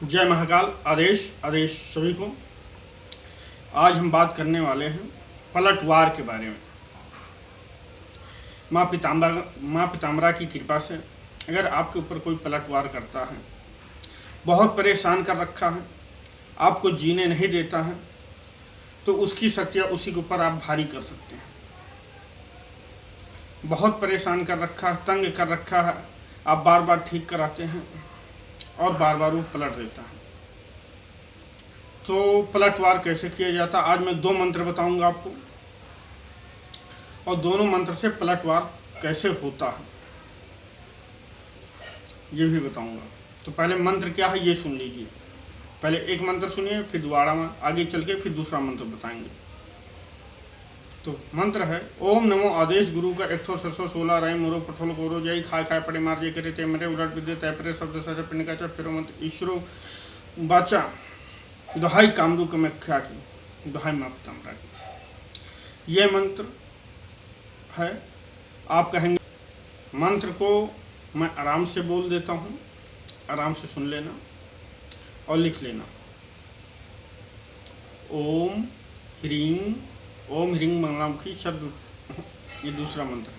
जय महाकाल। आदेश आदेश सभी को। आज हम बात करने वाले हैं पलटवार के बारे में। माँ पिताम्बरा की कृपा से अगर आपके ऊपर कोई पलटवार करता है, बहुत परेशान कर रखा है, आपको जीने नहीं देता है, तो उसकी शक्तियाँ उसी के ऊपर आप भारी कर सकते हैं। बहुत परेशान कर रखा है, तंग कर रखा है, आप बार बार ठीक कराते हैं और बार बार वो पलट देता है। तो पलटवार कैसे किया जाता है, आज मैं 2 मंत्र बताऊंगा आपको, और दोनों मंत्र से पलटवार कैसे होता है ये भी बताऊंगा। तो पहले मंत्र क्या है ये सुन लीजिए। पहले एक मंत्र सुनिए, फिर दोबारा में आगे चल के फिर दूसरा मंत्र बताएंगे। तो मंत्र है ओम नमो आदेश गुरु का 116 राय मोरो पठोल कोरो जाई खाए खाए पड़े मार जे करे ते मरे उलट विद्य तैपरे शब्द सज पिंड का फिर मंत्र ईश्वरो बाचा दोहाई कामरू कमख्या की दोहाई माँ पिताम्बरा की। यह मंत्र है। आप कहेंगे मंत्र को मैं आराम से बोल देता हूँ, आराम से सुन लेना और लिख लेना। ओम ह्रीं मंगलामुखी शब्द, ये दूसरा मंत्र है।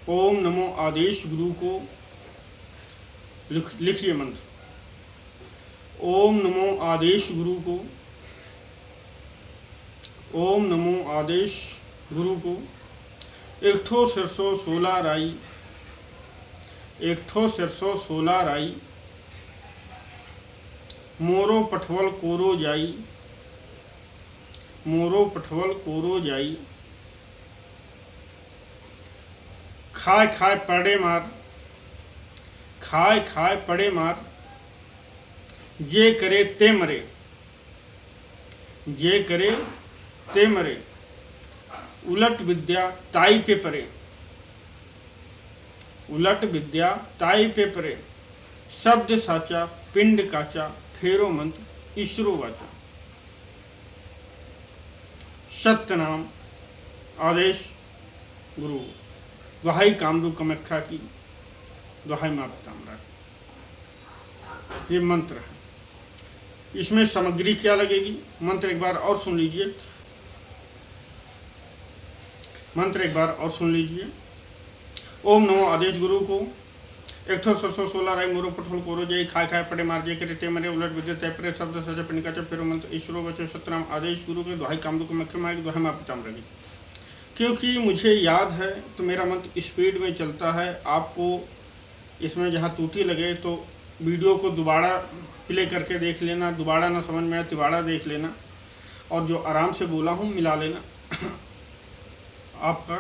ओम नमो आदेश गुरु को लिखिए मंत्र। ओम नमो आदेश गुरु को, ओम नमो आदेश गुरु को 116 राई, 116 राई मोरो पठवल कोरो जाई, मोरो पठवल कोरो जाई खाए खाए पड़े मार, खाए खाए पड़े मार जे करे ते मरे, जे करे ते मरे उलट विद्या ताई पे परे, उलट विद्या ताई पे परे शब्द साचा पिंड काचा फेरो मंत्र ईश्वरो वाचा। सत्य नाम आदेश गुरु, दोहाई कामरू कमख्या की, दोहाई माँ पिताम्बरा की। ये मंत्र है। इसमें सामग्री क्या लगेगी, मंत्र एक बार और सुन लीजिए। मंत्र एक बार और सुन लीजिए। ओम नमो आदेश गुरु को 116 राय मोरो पठोल कोरो जाई खाए खाए पड़े मार जे करे ते मरे उलट विद्य तैपरे शब्द सज पिंड का फिर मंत्र ईश्वरो बचे सतनाम आदेश गुरु के दोहाई कामरू को मख्य माँ दोहाई माँ पिताम्बरा की। क्योंकि मुझे याद है तो मेरा मंत्र स्पीड में चलता है। आपको इसमें जहाँ टूटी लगे तो वीडियो को दोबारा प्ले करके देख लेना, दोबारा ना समझ में आए दोबारा देख लेना, और जो आराम से बोला हूँ मिला लेना, आपका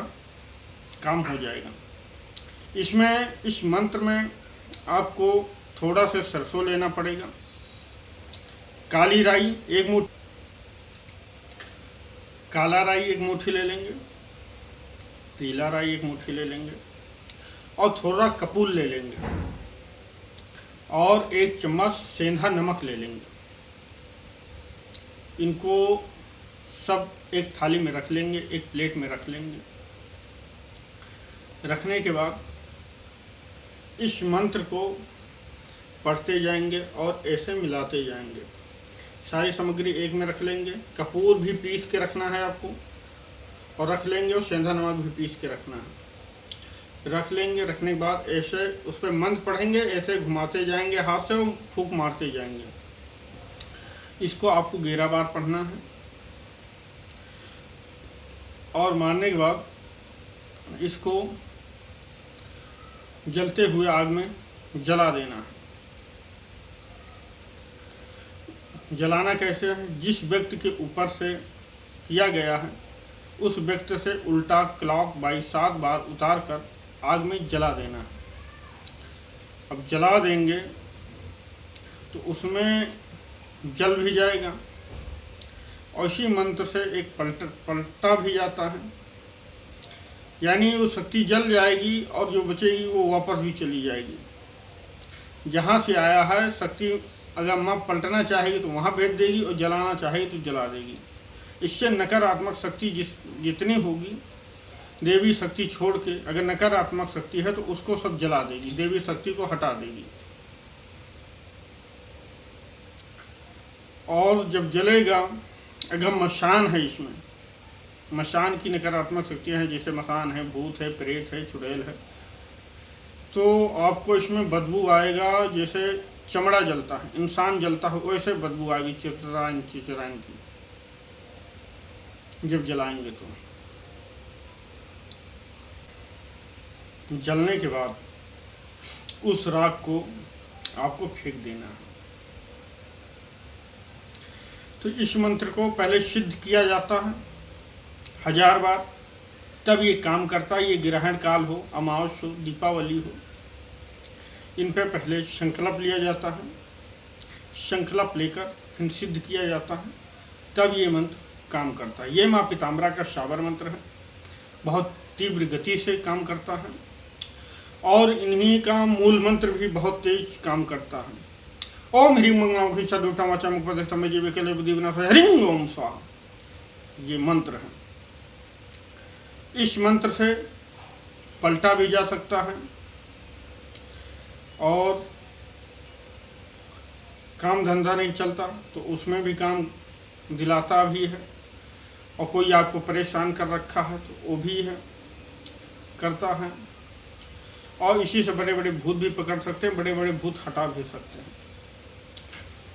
काम हो जाएगा। इसमें इस मंत्र में आपको थोड़ा सा सरसों लेना पड़ेगा, काली राई एक मुट्ठी, काला राई एक मुट्ठी ले लेंगे, पीला राई एक मुट्ठी ले लेंगे, और थोड़ा कपूर ले लेंगे, और 1 चम्मच सेंधा नमक ले लेंगे। इनको सब एक थाली में रख लेंगे, एक प्लेट में रख लेंगे। रखने के बाद इस मंत्र को पढ़ते जाएंगे और ऐसे मिलाते जाएंगे। सारी सामग्री एक में रख लेंगे। कपूर भी पीस के रखना है आपको, और रख लेंगे, और सेंधा नमक भी पीस के रखना है, रख लेंगे। रखने के बाद ऐसे उस पर मंत्र पढ़ेंगे, ऐसे घुमाते जाएंगे हाथ से और फूंक मारते जाएंगे। इसको आपको 11 बार पढ़ना है, और मारने के बाद इसको जलते हुए आग में जला देना है। जलाना कैसे है, जिस व्यक्ति के ऊपर से किया गया है उस व्यक्ति से उल्टा क्लॉक बाई 7 बार उतार कर आग में जला देना है। अब जला देंगे तो उसमें जल भी जाएगा, और इसी मंत्र से एक पलटा भी जाता है, यानी वो शक्ति जल जाएगी और जो बचेगी वो वापस भी चली जाएगी। जहाँ से आया है शक्ति अगर माँ पलटना चाहेगी तो वहाँ भेज देगी, और जलाना चाहेगी तो जला देगी। इससे नकारात्मक शक्ति जितनी होगी देवी शक्ति छोड़ के, अगर नकारात्मक शक्ति है तो उसको सब जला देगी, देवी शक्ति को हटा देगी। और जब जलेगा, अगर मशान है, इसमें मशान की नकारात्मक शक्तियाँ हैं, जैसे मशान है, भूत है, प्रेत है, चुड़ैल है, तो आपको इसमें बदबू आएगा। जैसे चमड़ा जलता है, इंसान जलता है, वैसे बदबू आएगी चिचराइन चिचराइन की जब जलाएंगे। तो जलने के बाद उस राख को आपको फेंक देना है। तो इस मंत्र को पहले सिद्ध किया जाता है 1000 बार, तब ये काम करता है। ये ग्रहण काल हो, अमावस हो, दीपावली हो, इन पे पहले संकल्प लिया जाता है। संकल्प लेकर फिर सिद्ध किया जाता है, तब ये मंत्र काम करता है। ये माँ पीताम्बरा का शाबर मंत्र है, बहुत तीव्र गति से काम करता है और इन्हीं का मूल मंत्र भी बहुत तेज काम करता है। ओम ह्रीं मंगलामुखी सदुष्टा वाचा मुखपदस्थं जीवे केले बुद्धि विनाशाय ह्रीं ओम स्वाहा, ये मंत्र है। इस मंत्र से पलटा भी जा सकता है और काम धंधा नहीं चलता तो उसमें भी काम दिलाता भी है, और कोई आपको परेशान कर रखा है तो वो भी है, करता है। और इसी से बड़े बड़े भूत भी पकड़ सकते हैं, बड़े बड़े भूत हटा भी सकते हैं।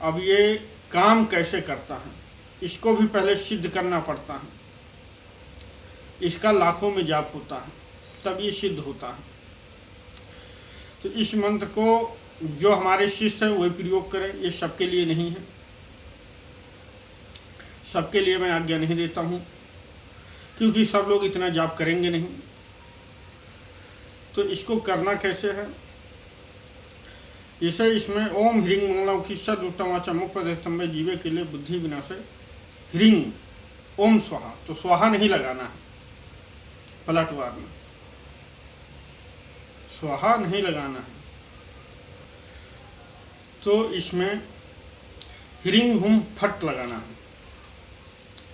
अब ये काम कैसे करता है, इसको भी पहले सिद्ध करना पड़ता है। इसका लाखों में जाप होता है, तब ये सिद्ध होता है। तो इस मंत्र को जो हमारे शिष्य हैं वही प्रयोग करें, ये सबके लिए नहीं है। सबके लिए मैं आज्ञा नहीं देता हूँ, क्योंकि सब लोग इतना जाप करेंगे नहीं। तो इसको करना कैसे है, जैसे इसमें ओम ह्रीं मंगलामुखी सदुष्टा वाचा मुखपदस्थं जीवे केले बुद्धि विनाशाय ह्रीं ओम स्वाहा। तो स्वाहा नहीं लगाना है, पलटवार में स्वाहा नहीं लगाना है। तो इसमें ह्रीं हुम फट लगाना है।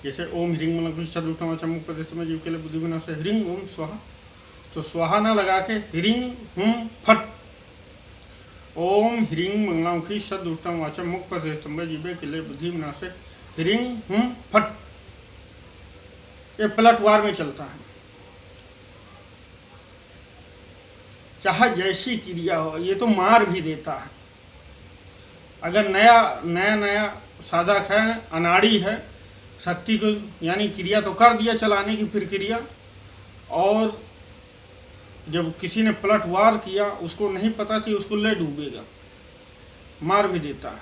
जैसे ओम ह्रीं मंगलामुखी सदुष्टा वाचा मुखपदस्थं जीवे केले बुद्धि विनाशाय ह्रीं ओम स्वाहा, तो स्वाहा ना लगा के ह्रीं हुम फट। ओम ह्रीं मंगलामुखी सदुष्टं वाचा मुखपदस्थं जीवे केले बुद्धि विनाशाय ह्रीं हुम फट। ये पलटवार में चलता है, चाहे जैसी क्रिया हो। ये तो मार भी देता है। अगर नया साधक है, अनाड़ी है, शक्ति को यानी क्रिया तो कर दिया चलाने की प्रक्रिया, और जब किसी ने पलटवार किया उसको नहीं पता कि उसको ले डूबेगा, मार भी देता है।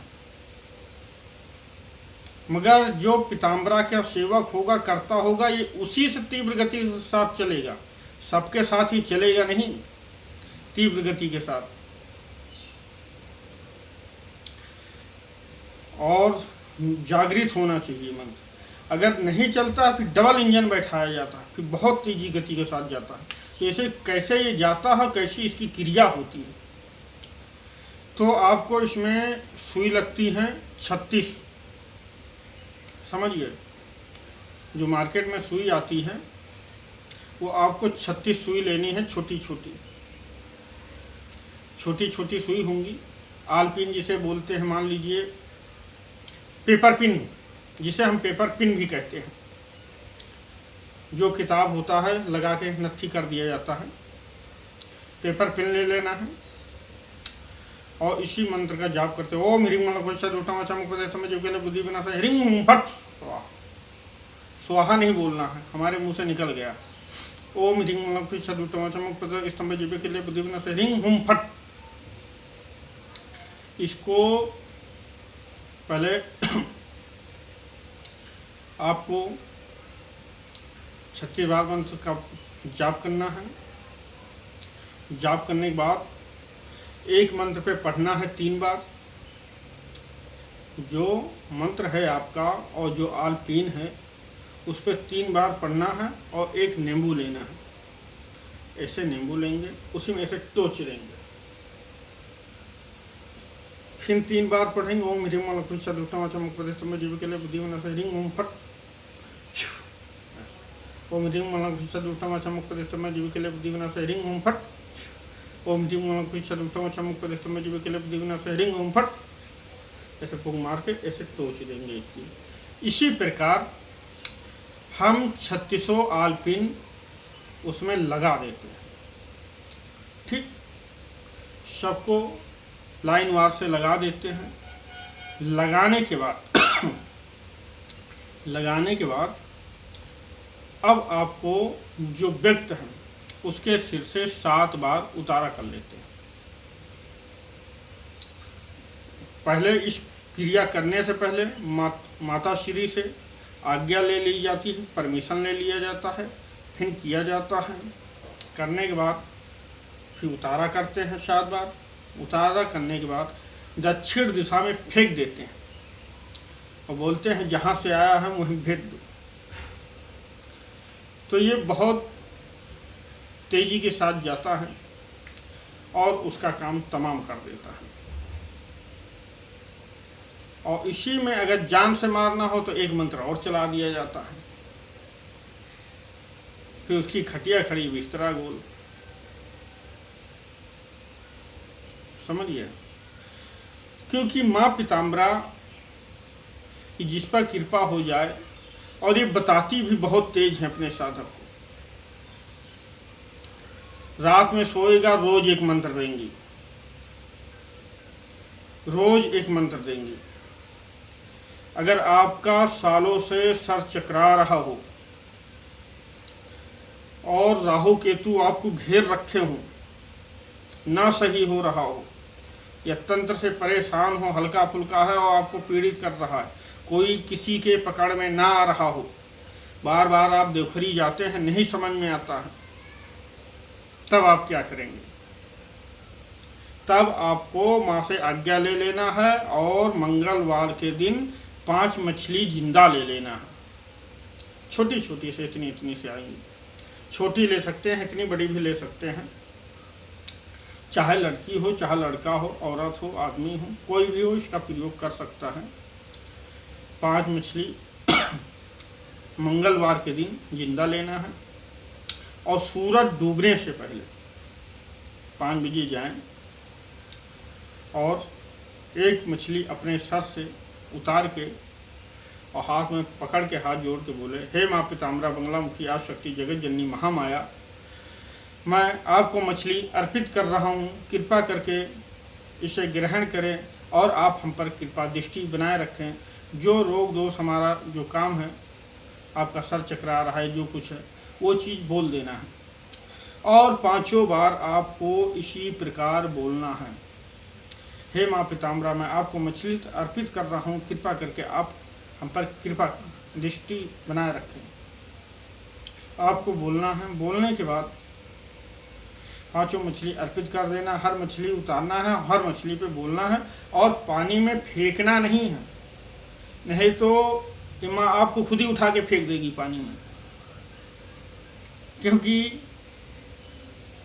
मगर जो पीताम्बरा का सेवक होगा, करता होगा, ये उसी से तीव्र गति के साथ चलेगा। सबके साथ ही चलेगा नहीं, तीव्र गति के साथ। और जागृत होना चाहिए मंत्र। अगर नहीं चलता फिर डबल इंजन बैठाया जाता है, फिर बहुत तेजी गति के साथ जाता है। जैसे कैसे ये जाता है, कैसी इसकी क्रिया होती है। तो आपको इसमें सुई लगती है 36, समझिए। जो मार्केट में सुई आती है वो आपको 36 सुई लेनी है, छोटी छोटी सुई होंगी। आल पिन जिसे बोलते हैं, मान लीजिए पेपर पिन, जिसे हम पेपर पिन भी कहते हैं, जो किताब होता है लगा के नत्थी कर दिया जाता है। पेपर पिन ले लेना है और इसी मंत्र का जाप करते हो। ओम ह्रीं मंगलामुखी सदुष्टा वाचा मुखपदस्थं जीवे केले बुद्धि विनाशाय ह्रीं हुम फट स्वाहा। स्वाहा नहीं बोलना है, हमारे मुंह से निकल गया। ओम ह्रीं मंगलामुखी सदुष्टा वाचा मुखपदस्थं जीवे केले बुद्धि विनाशाय ह्रीं हुम फट। इसको पहले आपको 36 बार मंत्र का जाप करना है। जाप करने के बाद एक मंत्र पे पढ़ना है 3 बार। जो मंत्र है आपका और जो आल पीन है उस पर 3 बार पढ़ना है और एक नींबू लेना है। ऐसे नींबू लेंगे, उसी में ऐसे टोच लेंगे, फिर 3 बार पढ़ेंगे। ओम ह्रीं मंगलामुखी सदुष्टा वाचा मुखपदस्थं जीवे केले बुद्धि विनाशाय ह्रीं ओम फट। ओम ह्रीं मंगलामुखी सदुष्टा वाचा मुखपदस्थं जीवे केले बुद्धि विनाशाय ह्रीं ओम फट। ओम ह्रीं मंगलामुखी सदुष्टा वाचा मुखपदस्थं जीवे केले बुद्धि विनाशाय ह्रीं ओम फट। ऐसे फूंक मार के ऐसे टोच देंगे इसकी। इसी प्रकार हम 3600 आलपिन उसमें लगा देते हैं। ठीक, सबको लाइन वार से लगा देते हैं। लगाने के बाद अब आपको जो व्यक्ति है उसके सिर से 7 बार उतारा कर लेते हैं। पहले इस क्रिया करने से पहले माता श्री से आज्ञा ले ली जाती है, परमिशन ले लिया जाता है, फिर किया जाता है। करने के बाद फिर उतारा करते हैं 7 बार। उतारा करने के बाद दक्षिण दिशा में फेंक देते हैं और बोलते हैं जहाँ से आया है वहीं भेज दो। तो ये बहुत तेजी के साथ जाता है और उसका काम तमाम कर देता है। और इसी में अगर जान से मारना हो तो एक मंत्र और चला दिया जाता है। फिर उसकी खटिया खड़ी बिस्तरा गोल, समझिए। क्योंकि माँ पीताम्बरा कि जिस पर कृपा हो जाए, और ये बताती भी बहुत तेज है अपने साधक को। रात में सोएगा रोज एक मंत्र देंगी, रोज एक मंत्र देंगी। अगर आपका सालों से सर चकरा रहा हो और राहु केतु आपको घेर रखे हो, ना सही हो रहा हो, या तंत्र से परेशान हो, हल्का फुल्का है और आपको पीड़ित कर रहा है, कोई किसी के पकड़ में ना आ रहा हो, बार बार आप देवखरी जाते हैं नहीं समझ में आता है, तब आप क्या करेंगे? तब आपको माँ से आज्ञा ले लेना है और मंगलवार के दिन 5 मछली जिंदा ले लेना है। छोटी छोटी से, इतनी इतनी से आएंगी। छोटी ले सकते हैं, इतनी बड़ी भी ले सकते हैं। चाहे लड़की हो, चाहे लड़का हो, औरत हो, आदमी हो, कोई भी हो, इसका प्रयोग कर सकता है। 5 मछली मंगलवार के दिन जिंदा लेना है और सूरज डूबने से पहले 5 बजे जाएं और एक मछली अपने सर से उतार के और हाथ में पकड़ के हाथ जोड़ के बोले, हे माँ पीताम्बरा बंगला मुखी आदिशक्ति जगत जननी महामाया, मैं आपको मछली अर्पित कर रहा हूँ, कृपा करके इसे ग्रहण करें और आप हम पर कृपा दृष्टि बनाए रखें। जो रोग दोष हमारा जो काम है, आपका सर चकरा रहा है, जो कुछ है वो चीज़ बोल देना है और 5 बार आपको इसी प्रकार बोलना है, हे माँ पीताम्बरा मैं आपको मछली अर्पित कर रहा हूँ, कृपा करके आप हम पर कृपा दृष्टि बनाए रखें। आपको बोलना है। बोलने के बाद 5 माछली अर्पित कर देना, हर मछली उतारना है, हर मछली पे बोलना है और पानी में फेंकना नहीं है, नहीं तो माँ आपको खुद ही उठा के फेंक देगी पानी में। क्योंकि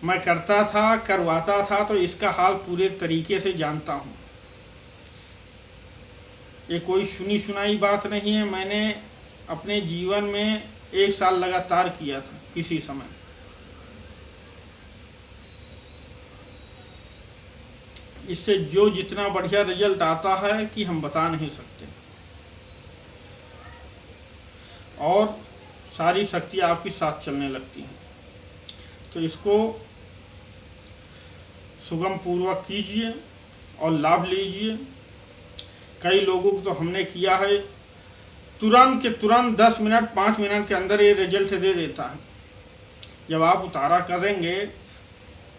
मैं करता था, करवाता था, तो इसका हाल पूरे तरीके से जानता हूँ। ये कोई सुनी सुनाई बात नहीं है, मैंने अपने जीवन में 1 साल लगातार किया था किसी समय। इससे जो जितना बढ़िया रिजल्ट आता है कि हम बता नहीं सकते, और सारी शक्ति आपके साथ चलने लगती हैं। तो इसको सुगम पूर्वक कीजिए और लाभ लीजिए। कई लोगों को तो हमने किया है, तुरंत के तुरंत 10 मिनट 5 मिनट के अंदर ये रिजल्ट दे देता है। जब आप उतारा करेंगे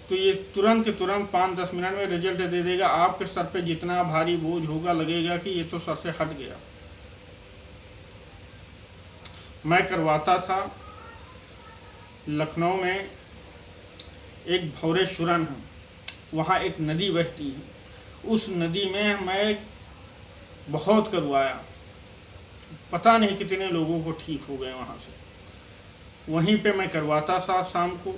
तो ये तुरंत के तुरंत 5-10 मिनट में रिजल्ट दे देगा। आपके सर पे जितना भारी बोझ होगा, लगेगा कि ये तो सर से हट गया। मैं करवाता था लखनऊ में, एक भौरेश्वरन है, वहाँ एक नदी बहती है, उस नदी में मैं बहुत करवाया, पता नहीं कितने लोगों को ठीक हो गए वहाँ से। वहीं पे मैं करवाता था शाम को,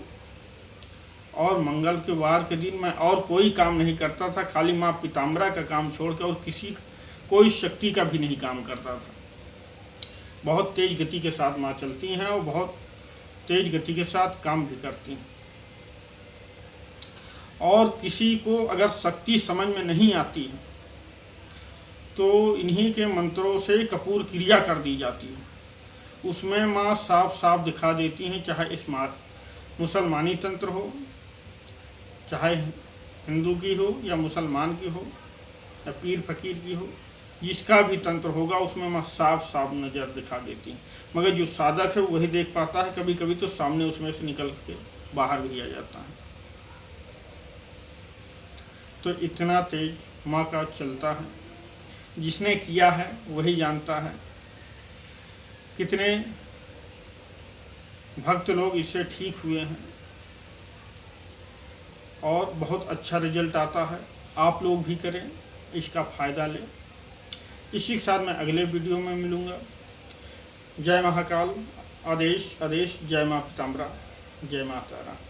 और मंगल के वार के दिन मैं और कोई काम नहीं करता था, खाली माँ पीताम्बरा का काम छोड़ के और कोई शक्ति का भी नहीं काम करता था। बहुत तेज गति के साथ माँ चलती हैं और बहुत तेज गति के साथ काम भी करती हैं। और किसी को अगर शक्ति समझ में नहीं आती है तो इन्हीं के मंत्रों से कपूर क्रिया कर दी जाती है। उसमें माँ साफ साफ दिखा देती हैं, चाहे स्मार्ट मुसलमानी तंत्र हो, चाहे हिंदू की हो या मुसलमान की हो या पीर फकीर की हो, जिसका भी तंत्र होगा उसमें माँ साफ साफ नज़र दिखा देती हैं। मगर जो साधक है वही देख पाता है, कभी कभी तो सामने उसमें से निकल के बाहर भी आ जाता है। तो इतना तेज माँ का चलता है, जिसने किया है वही जानता है। कितने भक्त लोग इससे ठीक हुए हैं और बहुत अच्छा रिजल्ट आता है। आप लोग भी करें, इसका फ़ायदा लें। इसी के साथ मैं अगले वीडियो में मिलूँगा। जय महाकाल। आदेश आदेश। जय माँ पीताम्बरा। जय माता रानी।